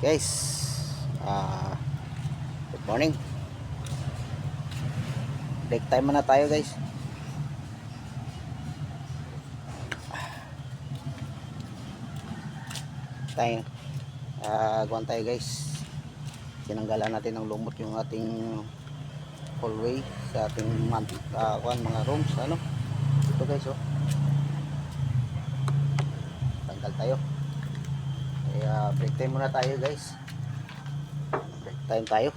Guys, good morning. Break time muna tayo guys. Tayo, guwan tayo guys. Tinanggalan natin ng lumot yung ating hallway sa ating mga rooms. Ano? Ito guys, oh. Tanggal tayo. Kaya break time muna tayo guys. Break time tayo.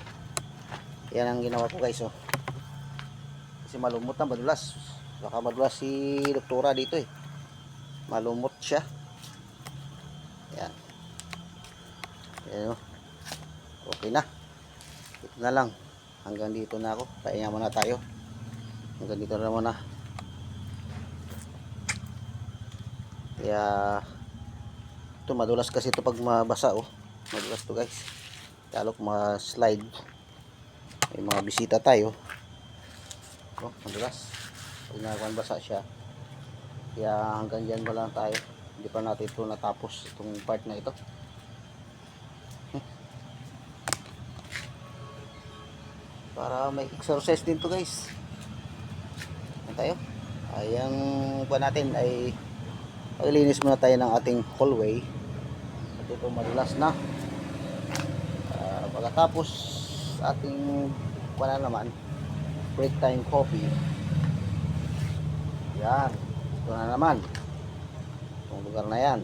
Yan ang ginawa ko guys, oh. Kasi malumot na, madulas. Baka madulas si doktora dito eh. Malumot siya. Yan. Yan, oh. Okay na. Ito na lang. Hanggang dito na ako. Pahinga muna tayo. Hanggang dito na muna. Kaya ito madulas kasi ito pag mabasa, oh. Madulas to guys. Lalo kung ma-slide. May mga bisita tayo. Oh, madulas. Pag nabasa siya. Kaya hanggang dyan wala tayo. Hindi pa natin ito natapos itong part na ito. Para may exercise din to guys. Ano tayo? Ang pa natin ay paglinis muna tayo ng ating hallway. At ito madulas na. Pagkatapos ating wala naman break time coffee. Yan. Ito na naman. Itong lugar na yan.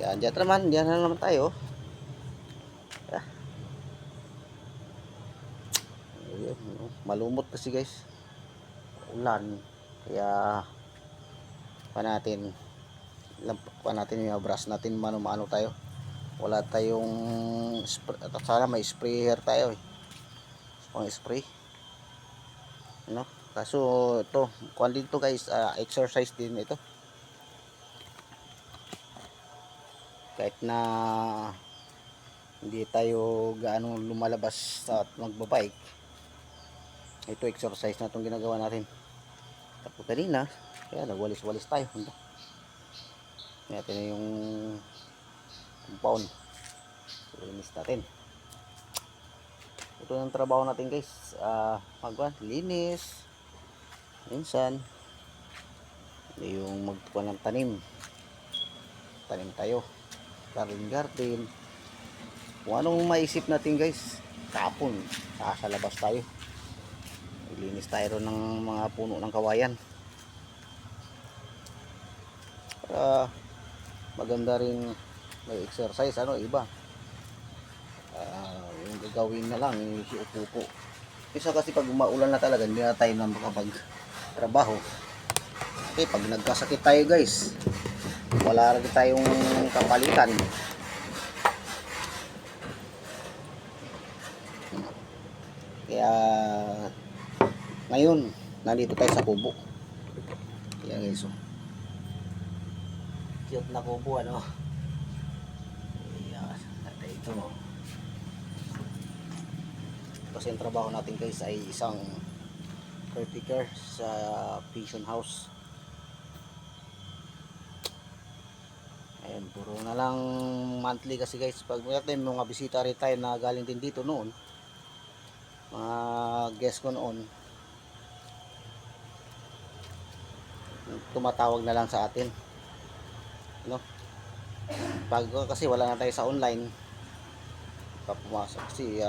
Andyan naman. Diyan na naman tayo. Malumot kasi guys, ulan, kaya pa natin yung brush natin, mano-mano tayo, wala tayong sana may sprayer tayo eh, pang spray ano. Kaso ito kuan dito guys, exercise din ito, kahit na hindi tayo gaano lumalabas at magbabike. Ito exercise na itong ginagawa natin. Tapos kanina, kaya nagwalis-walis tayo. Natin na yung compound. Linis natin. Ito yung trabaho natin guys. Linis. Minsan, yung magtuwa ng tanim. Tanim tayo. Garden. Kung anong maisip natin guys, tapon. Sa labas tayo. Linis tayo ron ng mga puno ng kawayan para maganda rin may exercise, ano, iba. Yung gagawin na lang yung upo-upo. Isa kasi pag maulan na talaga hindi na tayo na makapag-trabaho. Okay, pag nagkasakit tayo guys, wala rin tayong kapalitan. Kaya ngayon, nandito tayo sa kubo. Yan guys, oh. Cute na kubo, ano. Yan, natin ito. Kasi yung trabaho natin guys ay isang caretaker sa pension house. Ayan, puro na lang monthly kasi guys. Pag may mga bisita rin tayo na galing din dito noon, mga guest ko noon, tumatawag na lang sa atin, no? Pag kasi wala na tayo sa online, papumasok kasi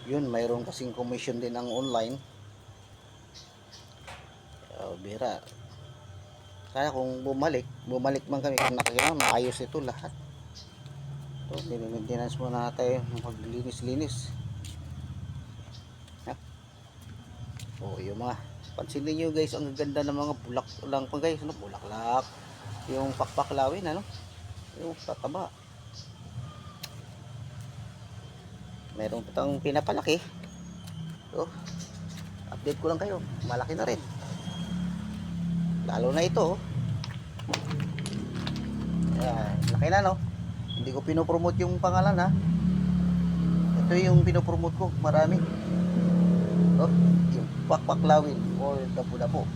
yun, mayroon kasing commission din ang online. Bira, kaya kung bumalik man kami, kung nakakita maayos ito lahat. So maintenance muna tayo, maglinis-linis. Yung mga pansinin nyo guys, ang ganda ng mga bulak lang pa guys, ano, bulaklak, yung pakpaklawin, ano, yung tataba. Meron patang pinapalaki. So, update ko lang kayo, malaki na rin, lalo na ito, oh. Laki na, no. Hindi ko pinopromote yung pangalan, ha. Ito yung pinopromote ko, marami. Oh, yung pakpaklawin or dapo-dapo.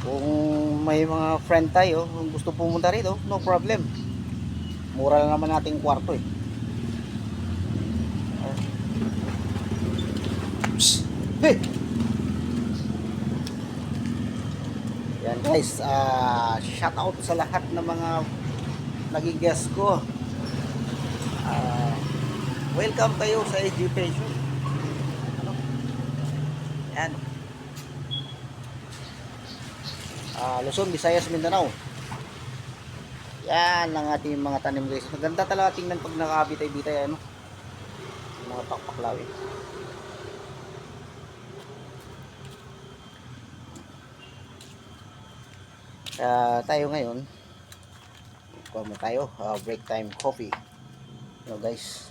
Kung may mga friend tayo, kung gusto pumunta rito, no problem. Mura lang naman nating kwarto eh. Psst! Hey! Yan guys, shout out sa lahat ng mga naging-guest ko. Welcome kayo sa education. Ano? Yan. Luzon, Visayas, Mindanao. Yan ang ating mga tanim guys. Maganda talaga tingnan pag nakabitay-bitay ano. Mga pakpaklawi. Tayo ngayon, kuha mo tayo, break time coffee. Guys,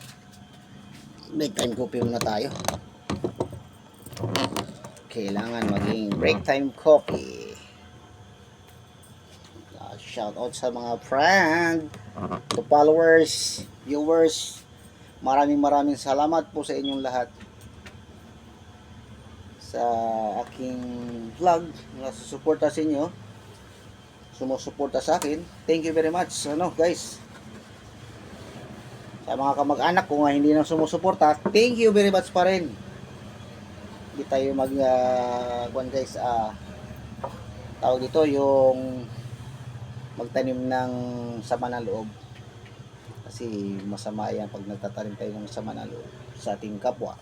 break time coffee muna tayo. Kailangan maging break time coffee. Shout out sa mga friend, to followers, viewers. Maraming salamat po sa inyong lahat sa aking vlog na susuporta sa inyo, sumusuporta sa akin. Thank you very much guys. Sa mga kamag-anak ko nga hindi na sumusuporta, thank you very much pa rin. Hindi tayo guys, tawag dito yung magtanim ng sama ng loob, kasi masama yan pag nagtatanim tayo ng sama ng loob sa ating kapwa.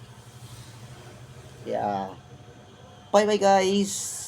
Bye bye guys.